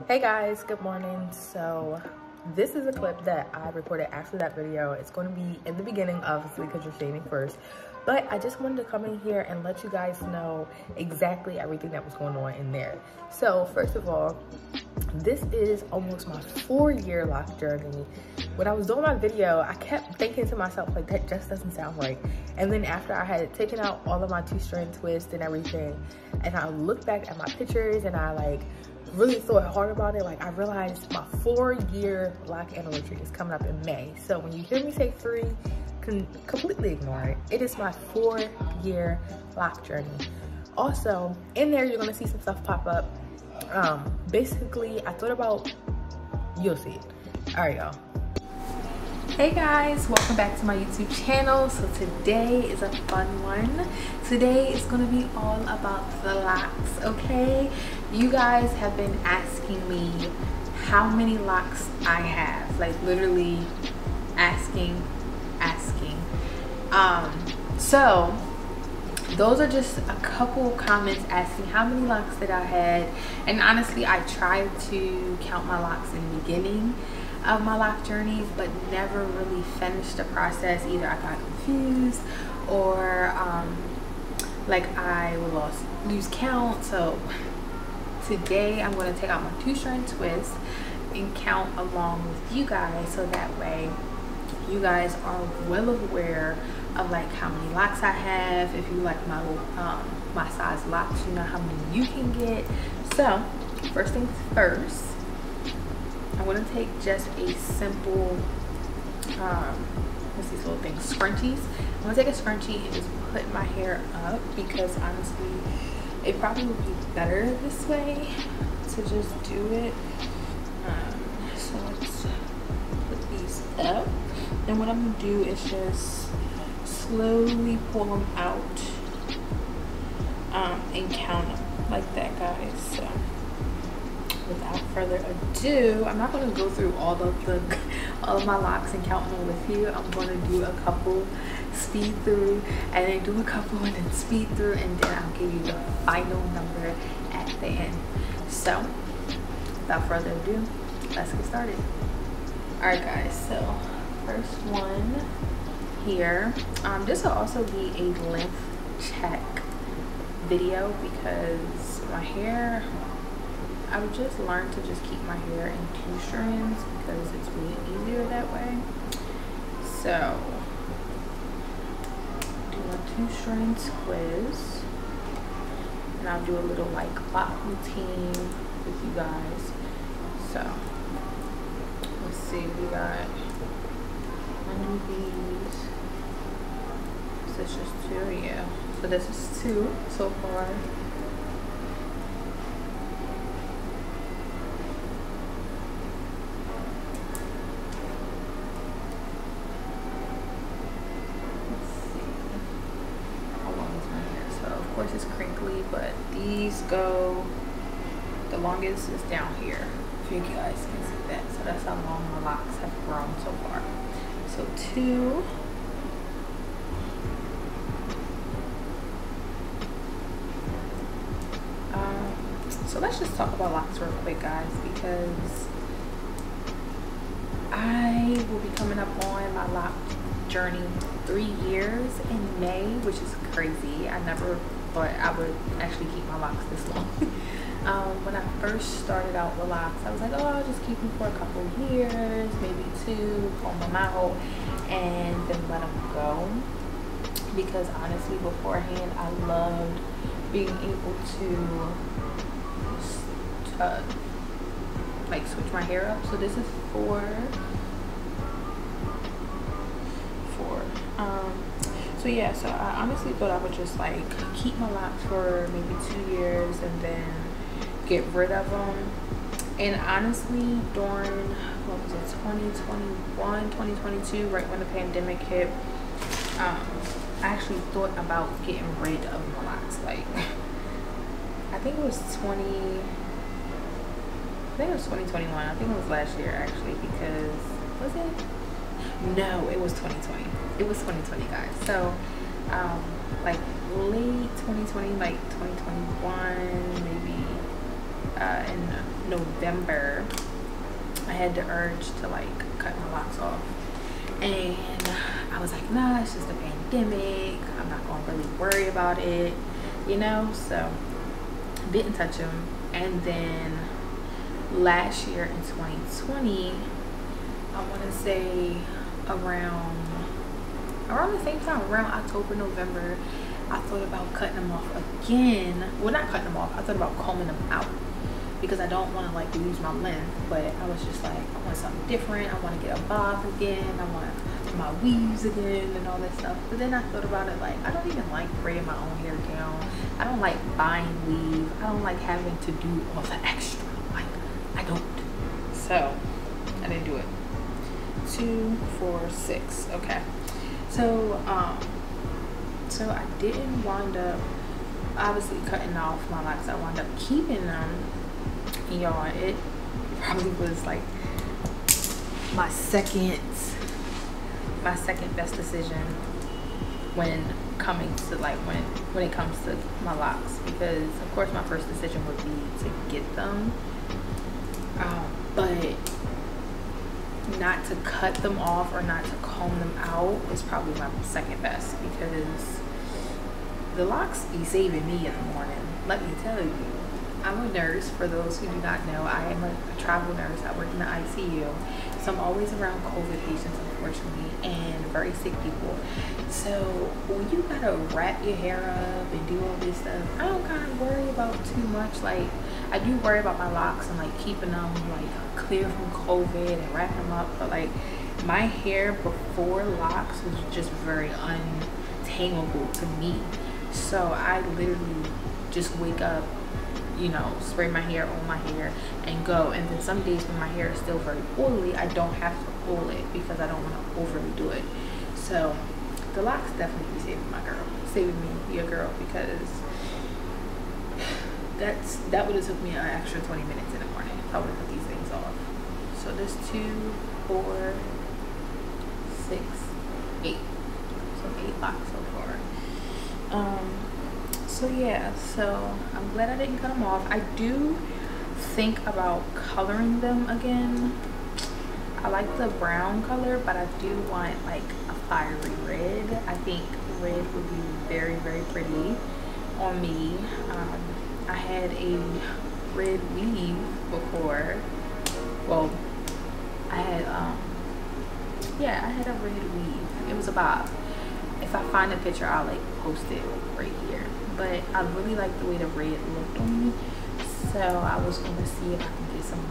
Hey guys, good morning. So this is a clip that I recorded after that video. It's going to be in the beginning, obviously, because you're shaving first. But I just wanted to come in here and let you guys know exactly everything that was going on in there. So first of all, this is almost my 4-year lock journey. When I was doing my video, I kept thinking to myself, like, that just doesn't sound right. And then after I had taken out all of my 2-strand twists and everything, and I looked back at my pictures and I like really thought hard about it, like I realized my 4-year lock anniversary is coming up in May. So when you hear me say 3, completely ignore it. It is my 4-year lock journey. Also, in there, you're gonna see some stuff pop up. Basically, I thought about, you'll see it. All right, y'all. Hey guys, welcome back to my YouTube channel. So today is a fun one. Today is going to be all about the locks, okay? You guys have been asking me how many locks I have, like literally asking. So those are just a couple comments asking how many locks that I had, and honestly I tried to count my locks in the beginning of my lock journey, but never really finished the process. Either I got confused or like I would lose count. So today I'm going to take out my 2-strand twist and count along with you guys, so that way you guys are well aware of like how many locks I have. If you like my my size locks, you know how many you can get. So first things first, I'm going to take just a simple, what's these little things, scrunchies. I'm going to take a scrunchie and just put my hair up, because honestly, it probably would be better this way to just do it. So let's put these up. And what I'm going to do is just slowly pull them out and count them like that, guys. So without further ado, I'm not going to go through all of my locks and count them with you. I'm going to do a couple, speed through, and then do a couple and then speed through, and then I'll give you the final number at the end. So without further ado, let's get started. Alright guys, so first one here, this will also be a length check video, because my hair, I would just learn to just keep my hair in 2 strands because it's really easier that way. So do a 2-strand twist, and I'll do a little like lock routine with you guys. So let's see, we got 1 of these. So it's just 2, yeah. So this is 2 so far. It's crinkly, but these go, the longest is down here, if you guys can see that. So that's how long my locks have grown so far. So 2, so let's just talk about locks real quick, guys, because I will be coming up on my lock journey 3 years in May, which is crazy. I never thought I would actually keep my locks this long. When I first started out with locks, I was like, oh, I'll just keep them for a couple of years, maybe 2, comb them out, and then let them go. Because honestly, beforehand, I loved being able to like switch my hair up. So this is 4. So yeah, so I honestly thought I would just like keep my locks for maybe 2 years and then get rid of them. And honestly, during, what was it, 2021, 2022, right when the pandemic hit, I actually thought about getting rid of my locks. Like, I think it was 2021. I think it was last year actually, because, was it? No, it was 2020. It was 2020, guys. So like late 2020, like 2021, maybe in November, I had the urge to like cut my locks off, and I was like, nah, it's just a pandemic, I'm not gonna really worry about it, you know. So didn't touch them. And then last year in 2020, I want to say around the same time, around October, November, I thought about cutting them off again. Well, not cutting them off, I thought about combing them out, because I don't want to like lose my length, but I was just like, I want something different, I want to get a bob again, I want my weaves again and all that stuff. But then I thought about it, like, I don't even like braiding my own hair down, I don't like buying weave, I don't like having to do all the extra, like, I don't. So I didn't do it. 2, 4, 6. Okay. So so I didn't wind up obviously cutting off my locks. I wound up keeping them. Y'all, it probably was like my second best decision when coming to like when it comes to my locks, because of course my first decision would be to get them, but not to cut them off or not to comb them out is probably my second best, because the locks be saving me in the morning. Let me tell you, I'm a nurse. For those who do not know, I am a travel nurse. I work in the ICU, so I'm always around COVID patients, unfortunately, and very sick people. So when you gotta wrap your hair up and do all this stuff, I don't kind of worry about too much. Like, I do worry about my locks and like keeping them like clear from COVID and wrapping them up, but like my hair before locks was just very untamable to me. So I literally just wake up, you know, spray my hair on my hair and go. And then some days when my hair is still very oily, I don't have to oil it because I don't want to overly do it. So the locks definitely be saving my girl, saving me, your girl, because that would have took me an extra 20 minutes in the morning if I would have cut these things off. So there's 2, 4, 6, 8. So 8 locks so far. So yeah, so I'm glad I didn't cut them off. I do think about coloring them again. I like the brown color, but I do want like a fiery red. I think red would be very, very pretty on me. I had a red weave before. Well, I had I had a red weave. It was a bob. If I find a picture, I'll like post it right here. But I really like the way the red looked on me, so I was gonna see if I can get some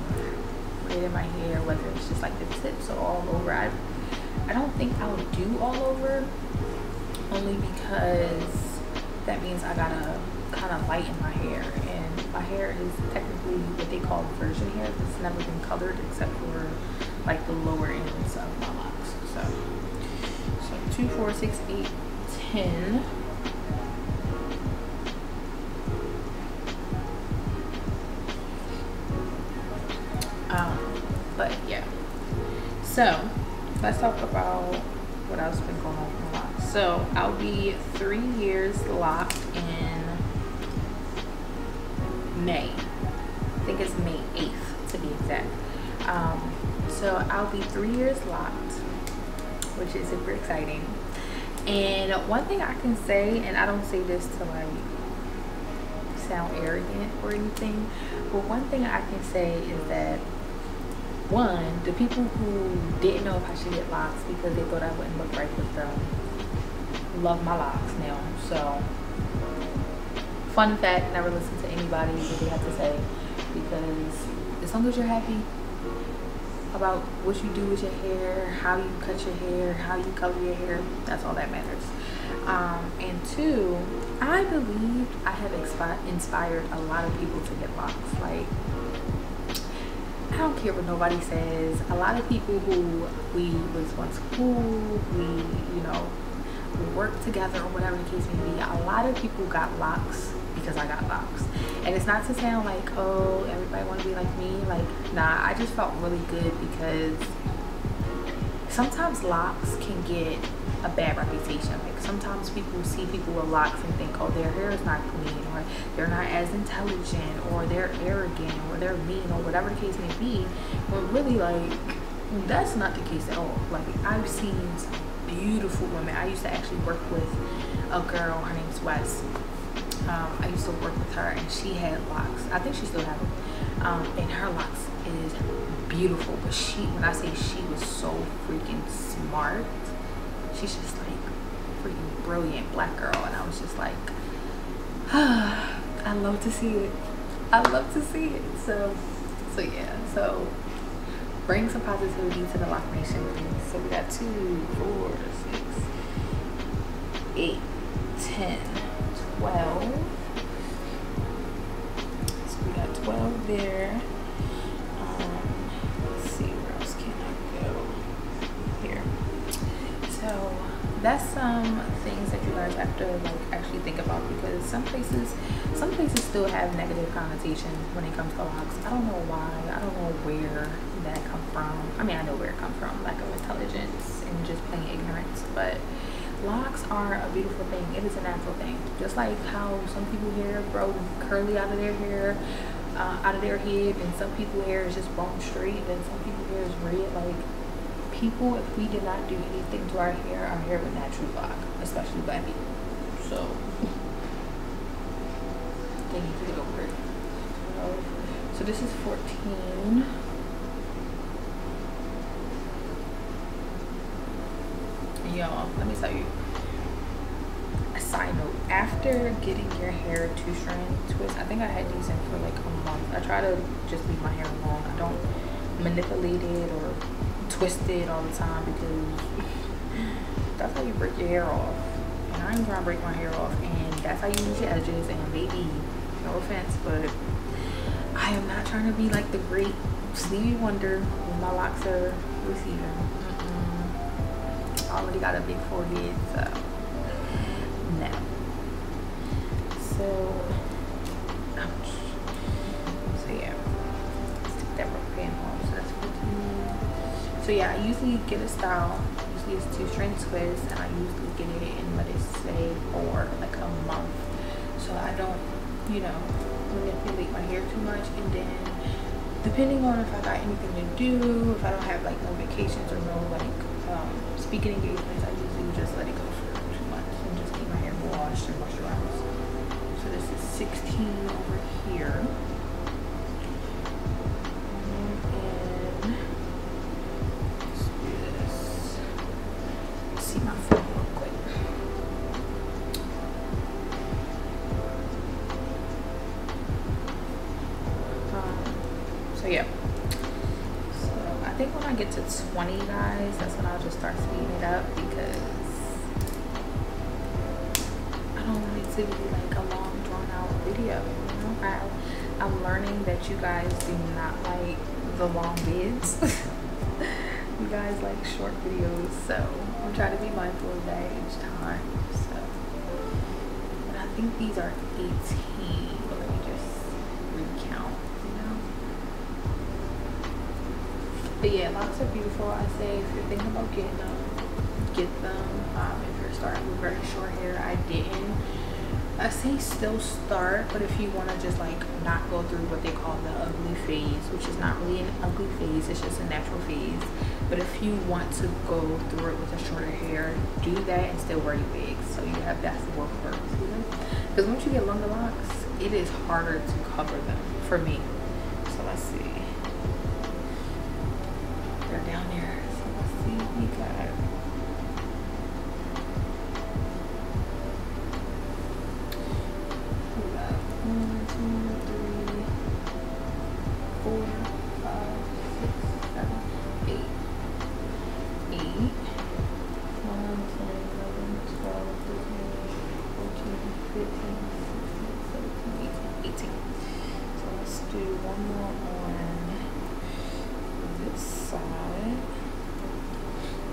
red in my hair, whether it's just like the tips or all over. I don't think I would do all over, only because that means I gotta kind of lighten my hair, and my hair is technically what they call virgin hair. It's never been colored except for like the lower ends of my locks. So 2, 4, 6, 8, 10. But yeah, so let's talk about what else has been going on with my locks. So I'll be 3 years locked in May. I think it's May 8th to be exact. So I'll be 3 years locked, which is super exciting. And one thing I can say, and I don't say this to like sound arrogant or anything, but one thing I can say is that, one, the people who didn't know if I should get locks because they thought I wouldn't look right with them, love my locks now. So fun fact, never listen to anybody what they have to say, because as long as you're happy about what you do with your hair, how you cut your hair, how you color your hair, that's all that matters. And 2, I believe I have inspired a lot of people to get locks. Like, I don't care what nobody says. A lot of people who we was once cool, we, you know, we worked together or whatever the case may be, a lot of people got locks because I got locks. And it's not to sound like, oh, everybody want to be like me. Like, nah, I just felt really good because sometimes locks can get a bad reputation. Like sometimes people see people with locks and think, oh, their hair is not clean, or they're not as intelligent, or they're arrogant, or they're mean, or whatever the case may be. But really, like, that's not the case at all. Like, I've seen beautiful women. I used to actually work with a girl, her name's Wes. I used to work with her, and she had locks. I think she still has them. And her locks is beautiful. But she, when I say she was so freaking smart, she's just like freaking brilliant black girl. And I was just like, I love to see it. I love to see it. So yeah. So bring some positivity to the Loc Nation, please. So we got 2, 4, 6, 8, 10, 12. So we got 12 there. Let's see, where else can I go? Here. So that's some things that you guys have to like actually think about, because some places still have negative connotations when it comes to locks. I don't know why. I don't know where that come from. I mean, I know where it comes from, lack of intelligence and just plain ignorance, but locks are a beautiful thing. It is a natural thing. Just like how some people hair grow curly out of their hair, out of their head, and some people hair is just bone straight, and some people hair is red. Like, people, if we did not do anything to our hair would naturally lock, especially black people. So they need to get over it. So this is 14. Y'all, let me tell you a side note. After getting your hair 2-strand twist, I think I had these in for like a month. I try to just leave my hair long. I don't manipulate it or twist it all the time, because that's how you break your hair off. And I ain't trying to break my hair off, and that's how you use your edges. And baby, no offense, but I am not trying to be like the great Stevie Wonder when my locks are receding. I already got a big forehead, so no. So, ouch. So yeah, let's take that rubber band off. So that's 14. So yeah, I usually get a style. Usually it's 2-strand twist, and I usually get it in, let it say, for like a month, so I don't, you know, manipulate my hair too much. And then depending on if I got anything to do, if I don't have like no vacations or no like speaking engagements, I usually just let it go for 2 months and just keep my hair washed and moisturized. So this is 16 over here. And let's do this. Let's see my foot real quick. So yeah. I think when I get to 20, guys, that's when I'll just start speeding it up, because I don't want it to be like a long, drawn out video. You know, I'm learning that you guys do not like the long vids. You guys like short videos, so I'm trying to be mindful of that each time. So, but I think these are 18. But let me just recount. But yeah, locks are beautiful. I say if you're thinking about getting them, get them. If you're starting with very short hair, I say still start, but if you want to just like not go through what they call the ugly phase, which is not really an ugly phase, it's just a natural phase. But if you want to go through it with a shorter hair, do that and still wear your wigs, so you have that to work for. Because once you get longer locks, it is harder to cover them for me. So let's see. They're down there. So let's see. We got 1, 2, 3, 4, 5, 6, 7, 8. 8. 1, 10, 11, 12, 13, 14, 15, 16, 17, 18. So let's do one more on this side,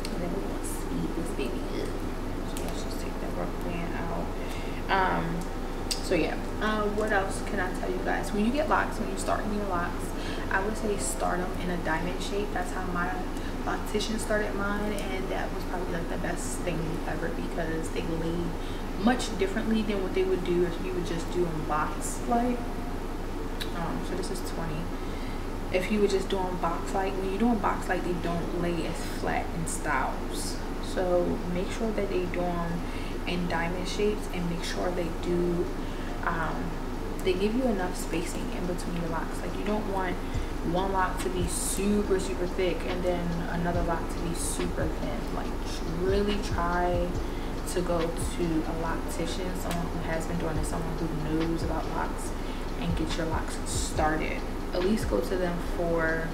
and then we're gonna speed this baby up. So let's just take that rubber band out. So yeah, what else can I tell you guys? When you get locks, when you're starting your locks, I would say start them in a diamond shape. That's how my Loctician started mine, and that was probably like the best thing ever because they lay much differently than what they would do if you would just do on box light. So this is 20. If you would just do on box light, when you do on box light, they don't lay as flat in styles. So make sure that they do them in diamond shapes, and make sure they do they give you enough spacing in between the locks. Like, you don't want one lock to be super thick and then another lock to be super thin. Like, really try to go to a loctician, someone who has been doing it, someone who knows about locks, and get your locks started. At least go to them for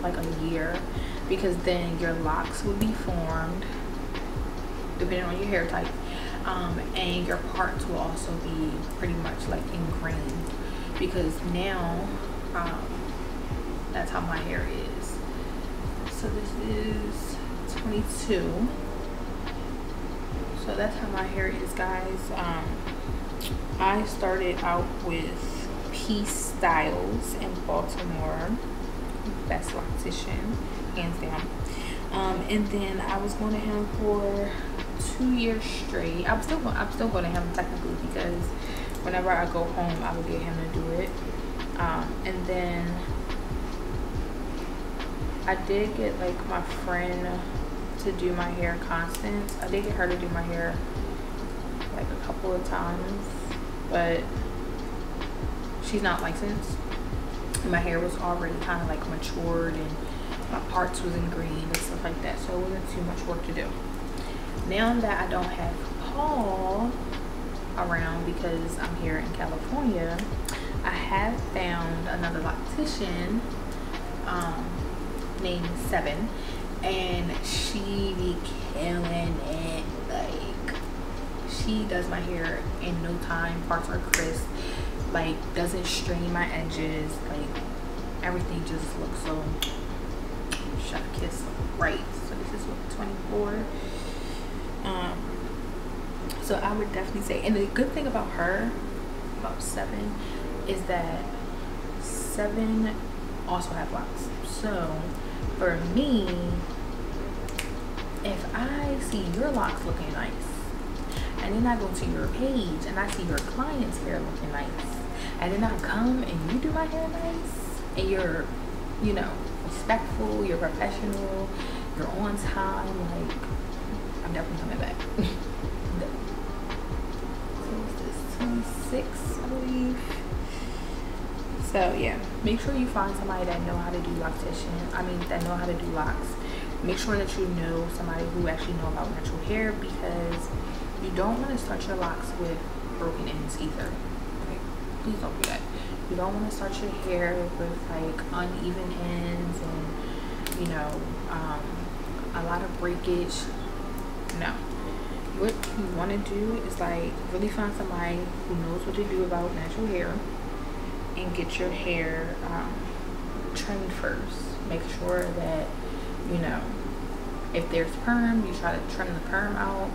like a year, because then your locks will be formed depending on your hair type, and your parts will also be pretty much like ingrained, because now that's how my hair is. So this is 22. So that's how my hair is, guys. I started out with PStyles in Baltimore, best loctician, hands down. And then I was going to him for 2 years straight. I'm still going to him technically, because whenever I go home, I will get him to do it. And then I did get like my friend to do my hair, Constance. I did get her to do my hair like a couple of times, but she's not licensed. My hair was already kind of like matured, and my parts was ingrained and stuff like that, so it wasn't too much work to do. Now that I don't have Paul around because I'm here in California, I have found another loctician named Seviin, and she be killing it. Like, she does my hair in no time. Parts are crisp, like doesn't strain my edges, like everything just looks so chef kiss right. So this is what, 24. So I would definitely say, and the good thing about her, about Seviin, is that Seviin also have locks. So for me, if I see your locks looking nice, and then I go to your page and I see your client's hair looking nice, and then I come and you do my hair nice, and you're, you know, respectful, you're professional, you're on time, like, I'm definitely coming back. So what's this, 26, I believe. So yeah, make sure you find somebody that know how to do that know how to do locks. Make sure that you know somebody who actually know about natural hair, because you don't want to start your locks with broken ends either. Okay? Please don't do that. You don't want to start your hair with like uneven ends and, you know, a lot of breakage. No. What you want to do is like really find somebody who knows what to do about natural hair, and get your hair trimmed first. Make sure that, you know, if there's perm, you try to trim the perm out,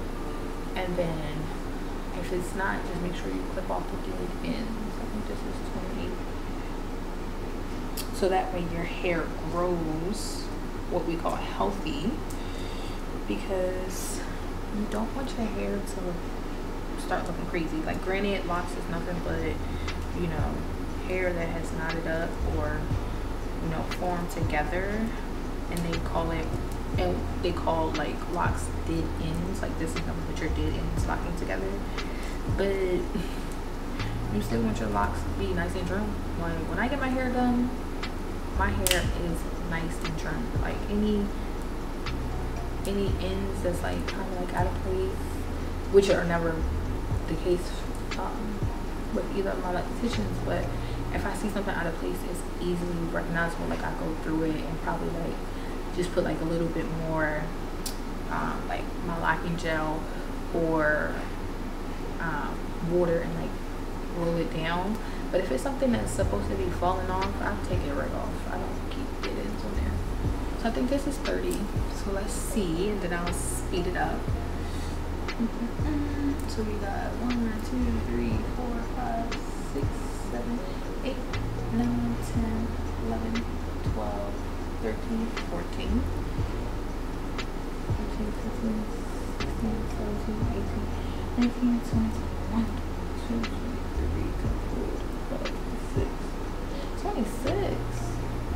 and then if it's not, just make sure you clip off the dead ends. I think this is 20. So that way your hair grows what we call healthy, because you don't want your hair to start looking crazy. Like, granted, locks is nothing but, you know, hair that has knotted up or, you know, formed together, and they call like locks dead ends. Like, this is nothing but your dead ends locking together. But you still want your locks to be nice and trim. Like, when I get my hair done, my hair is nice and trim. Like, any ends that's like kind of like out of place, which are never the case with either of my locticians, but if I see something out of place, it's easily recognizable. Like, I go through it and probably like just put like a little bit more like my locking gel or water, and like roll it down. But if it's something that's supposed to be falling off, I'll take it right off. I don't keep it in there. So I think this is 30. So let's see, and then I'll speed it up. So we got 1, 2, 3, 4, 5, 6, 7, 8, 9, 10, 11, 12, 13, 13, 14, 15, 16, 17, 18, 19, 20, 21, 22, 23, 24, 26,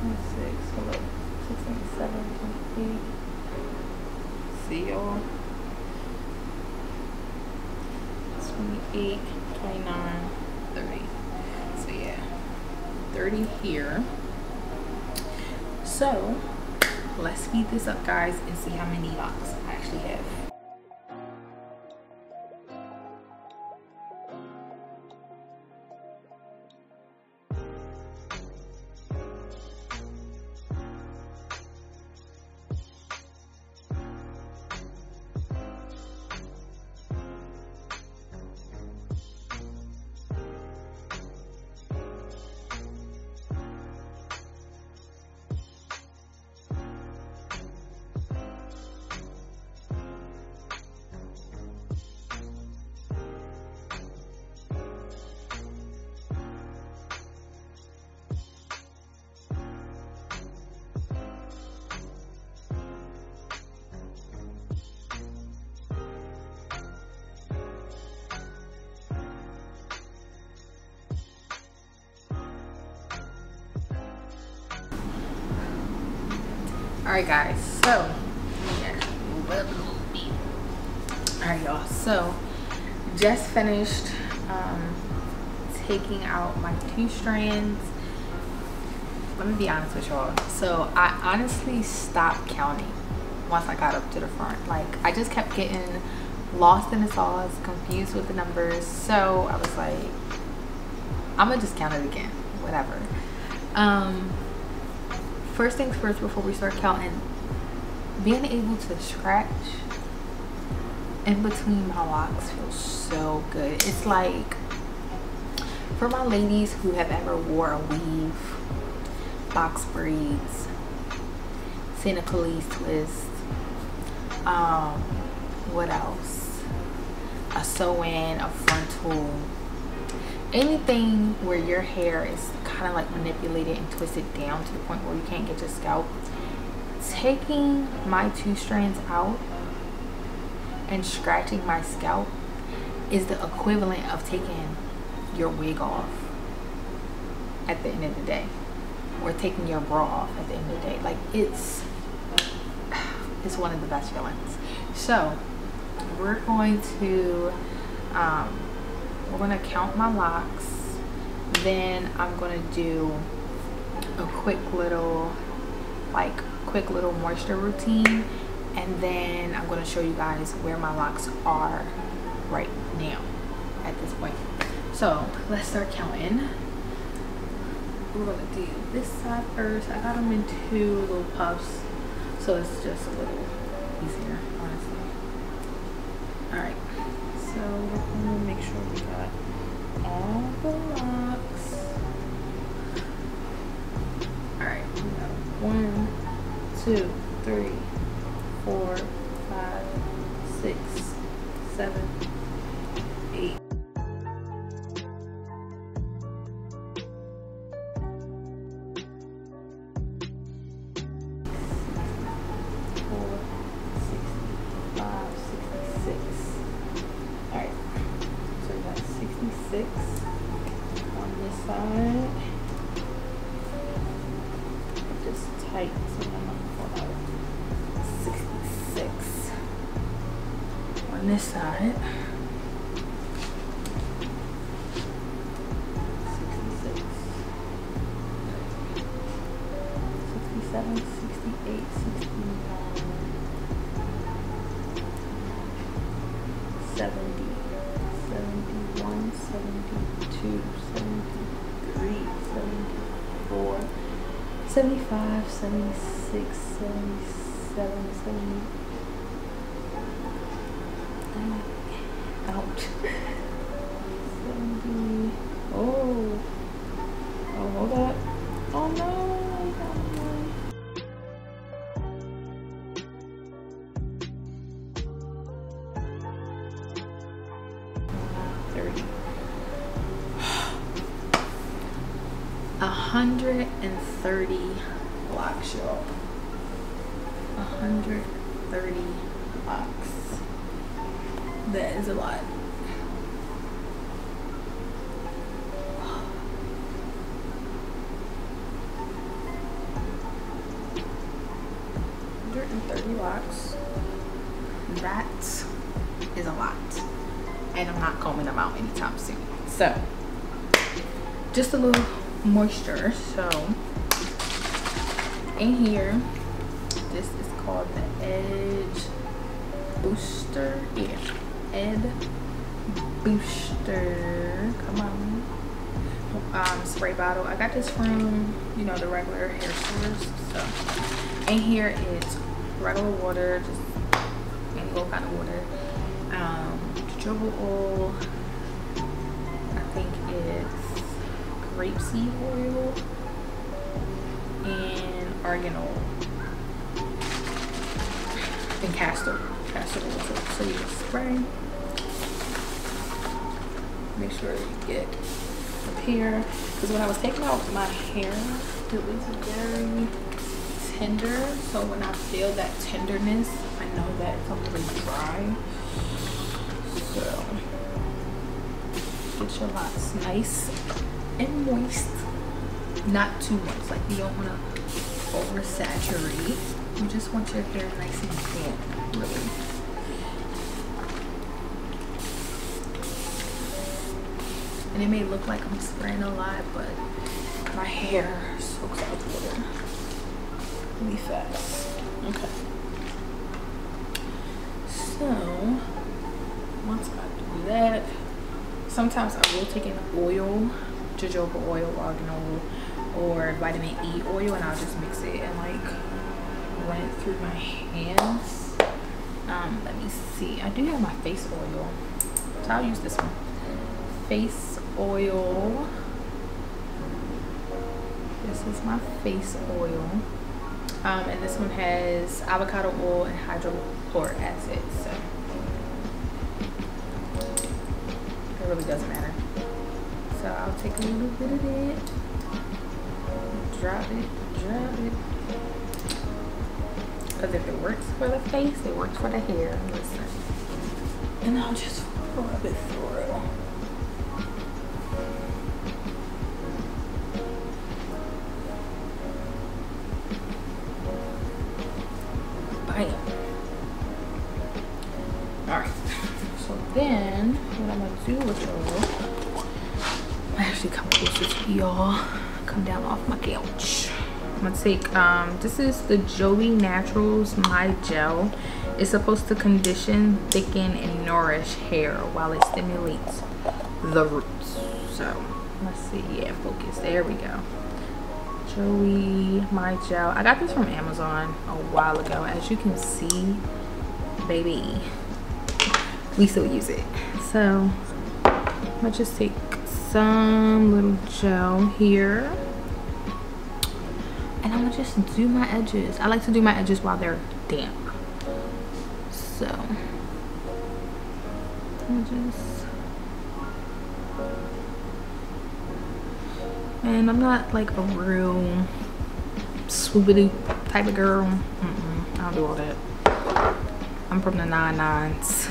26, hold up, 16, 17, 28, see y'all, 28, 29, 30, so yeah, 30 here. So let's speed this up, guys, and see how many locks I actually have. Alright guys, so alright y'all, so just finished taking out my 2 strands. Let me be honest with y'all, so I honestly stopped counting once I got up to the front. Like, I just kept getting lost in the sauce, confused with the numbers, so I was like, I'm gonna just count it again, whatever. First things first, before we start counting, being able to scratch in between my locks feels so good. It's like, for my ladies who have ever wore a weave, box braids, Senegalese twist, what else? A sew-in, a frontal, anything where your hair is kind of like manipulated and twisted down to the point where you can't get your scalp. Taking my 2 strands out and scratching my scalp is the equivalent of taking your wig off at the end of the day, or taking your bra off at the end of the day. Like, it's one of the best feelings. So we're going to count my locks, then I'm gonna do a quick little moisture routine, and then I'm gonna show you guys where my locks are right now at this point. So let's start counting. We're gonna do this side first. I got them in 2 little puffs, so it's just a little easier, honestly. All right, so we're gonna make sure we got all the locks. All right, we got 1, 2, 3, 4, 5, 6, 7, 8. On this side, just tight, so I'm gonna pull out 66 on this side, 66, 67, 68, 69, 70, 71, 72, 73, 74, 75, 76, 77, 70. Ouch. 70. Oh, hold up. Oh no. 130 locks, y'all. 130 locks. That is a lot. Locks. That is a lot, and I'm not combing them out anytime soon. So just a little moisture. So in here, this is called the Edge Booster. Yeah, Ed Booster. Come on. Spray bottle. I got this from, you know, the regular hair stores. So in here it's regular water, just any old kind of water, jojoba oil, I think it's grapeseed oil, and argan oil, and castor oil. So you just spray, make sure you get up here, because when I was taking out my hair, it was very tender, so when I feel that tenderness, I know that it's already dry. So get your locks nice and moist, not too much, like you don't want to oversaturate. You just want your hair nice and damp, really. And it may look like I'm spraying a lot, but my hair soaks up water really fast. Okay. So once I do that, sometimes I will take an oil, jojoba oil, argan oil, or vitamin E oil, and I'll just mix it and like run it through my hands. Let me see. I do have my face oil, so I'll use this one. Face oil. This is my face oil. And this one has avocado oil and hydrochloric acid, so it really doesn't matter. So I'll take a little bit of it, drop it, because if it works for the face, it works for the hair. Listen, and I'll just rub it through. Alright, so then what I'm gonna do with y'all, I actually come closer to y'all, come down off my couch. I'm gonna take this is the Joey Naturals My Gel. It's supposed to condition, thicken, and nourish hair while it stimulates the roots. So let's see, yeah, focus, there we go. Joey My Gel. I got this from Amazon a while ago. As you can see, baby, we still use it. So I'm gonna just take some little gel here, and I'm gonna just do my edges. I like to do my edges while they're damp. So I'm just, and I'm not like a real swoopity type of girl. I don't do all that. I'm from the 99s,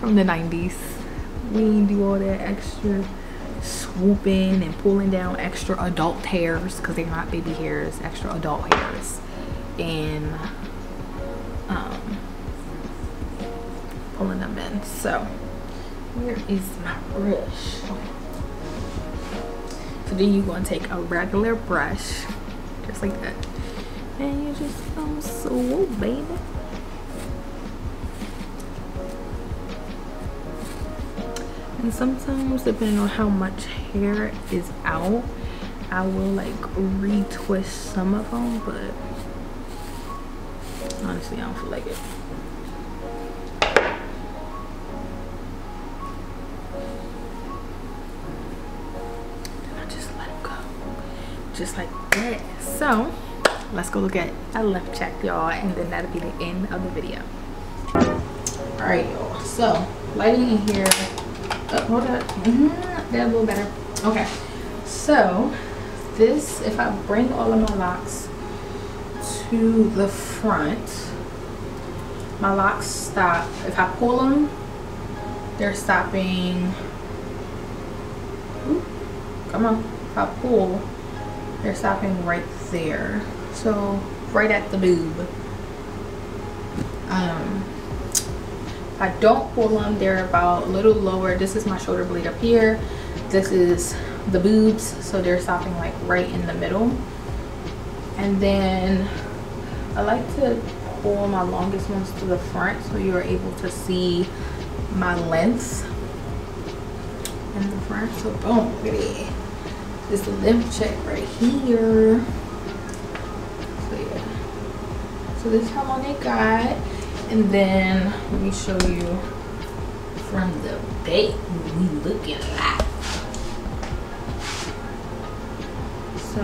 from the 90s. We didn't do all that extra swooping and pulling down extra adult hairs, because they're not baby hairs, extra adult hairs, and pulling them in. So where is my brush? So then you're going to take a regular brush, just like that, and you just swoop, baby. And sometimes, depending on how much hair is out, I will like retwist some of them, but honestly I don't feel like it. Just like that. So let's go look at a left check, y'all, and then that'll be the end of the video. All right, y'all, so lighting in here. Hold up. That's a little better. Okay, so this, if I bring all of my locks to the front, my locks stop. If I pull them, they're stopping. Ooh, come on. If I pull, they're stopping right there. So right at the boob. If I don't pull them, they're about a little lower. This is my shoulder blade up here. This is the boobs, so they're stopping like right in the middle. And then I like to pull my longest ones to the front so you're able to see my length in the front. So boom, look at it. This is the length check right here. So yeah. So this is how long they got. And then let me show you from the back what we looking like. So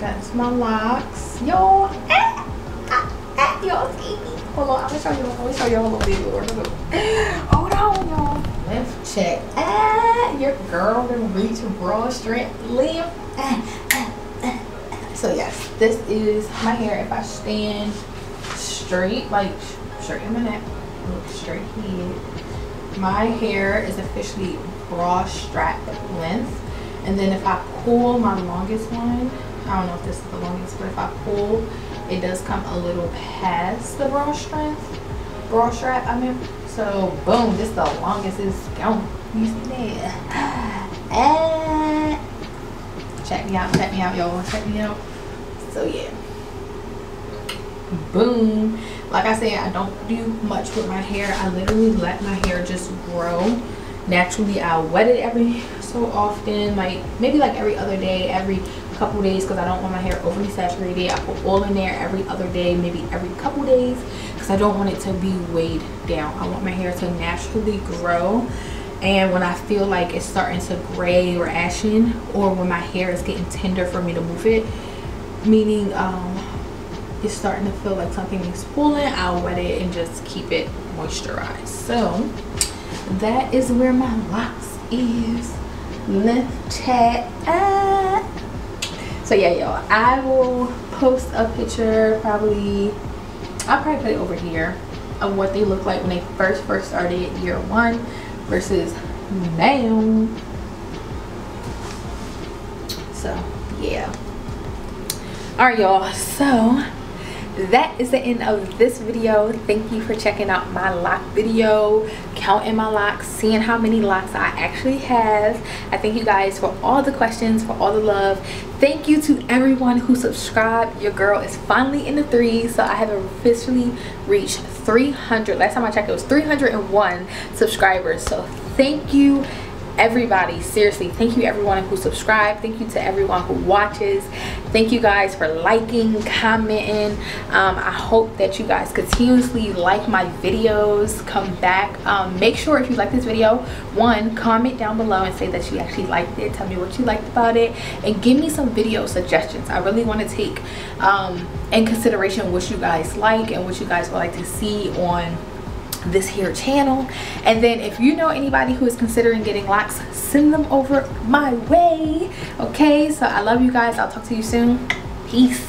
that's my locks. Y'all, y'all see me? Hold on, I'm gonna show you. Let me show you a little bit. Hold on, y'all. Length check. Your girl can reach broad strength length. So yes, this is my hair. If I stand straight, like straight in my neck, look straight here, my hair is officially bra strap length. And then if I pull my longest one, I don't know if this is the longest, but if I pull, it does come a little past the bra strap, I mean. So boom, this is the longest it's gone. You see that? Check me out, y'all. Check me out. So yeah. Boom. Like I said, I don't do much with my hair. I literally let my hair just grow naturally. I wet it every so often, like maybe like every other day, every couple days, because I don't want my hair overly saturated. I put oil in there every other day, maybe every couple days, because I don't want it to be weighed down. I want my hair to naturally grow. And when I feel like it's starting to gray or ashen, or when my hair is getting tender for me to move it, meaning it's starting to feel like something is pulling, I'll wet it and just keep it moisturized. So that is where my locks is. Length check. So yeah, y'all, I will post a picture, I'll probably put it over here, of what they look like when they first started year 1 versus now. So yeah. All right, y'all, so that is the end of this video. Thank you for checking out my lock video, counting my locks, seeing how many locks I actually have. I thank you guys for all the questions, for all the love. Thank you to everyone who subscribed. Your girl is finally in the 3s, so I have officially reached 300. Last time I checked, it was 301 subscribers. So thank you everybody, seriously. Thank you everyone who subscribed. Thank you to everyone who watches. Thank you guys for liking, commenting. I hope that you guys continuously like my videos, come back. Make sure if you like this video, 1, comment down below and say that you actually liked it. Tell me what you liked about it, and give me some video suggestions. I really want to take in consideration what you guys like and what you guys would like to see on this here channel. And then if you know anybody who is considering getting locks, send them over my way. Okay, so I love you guys. I'll talk to you soon. Peace.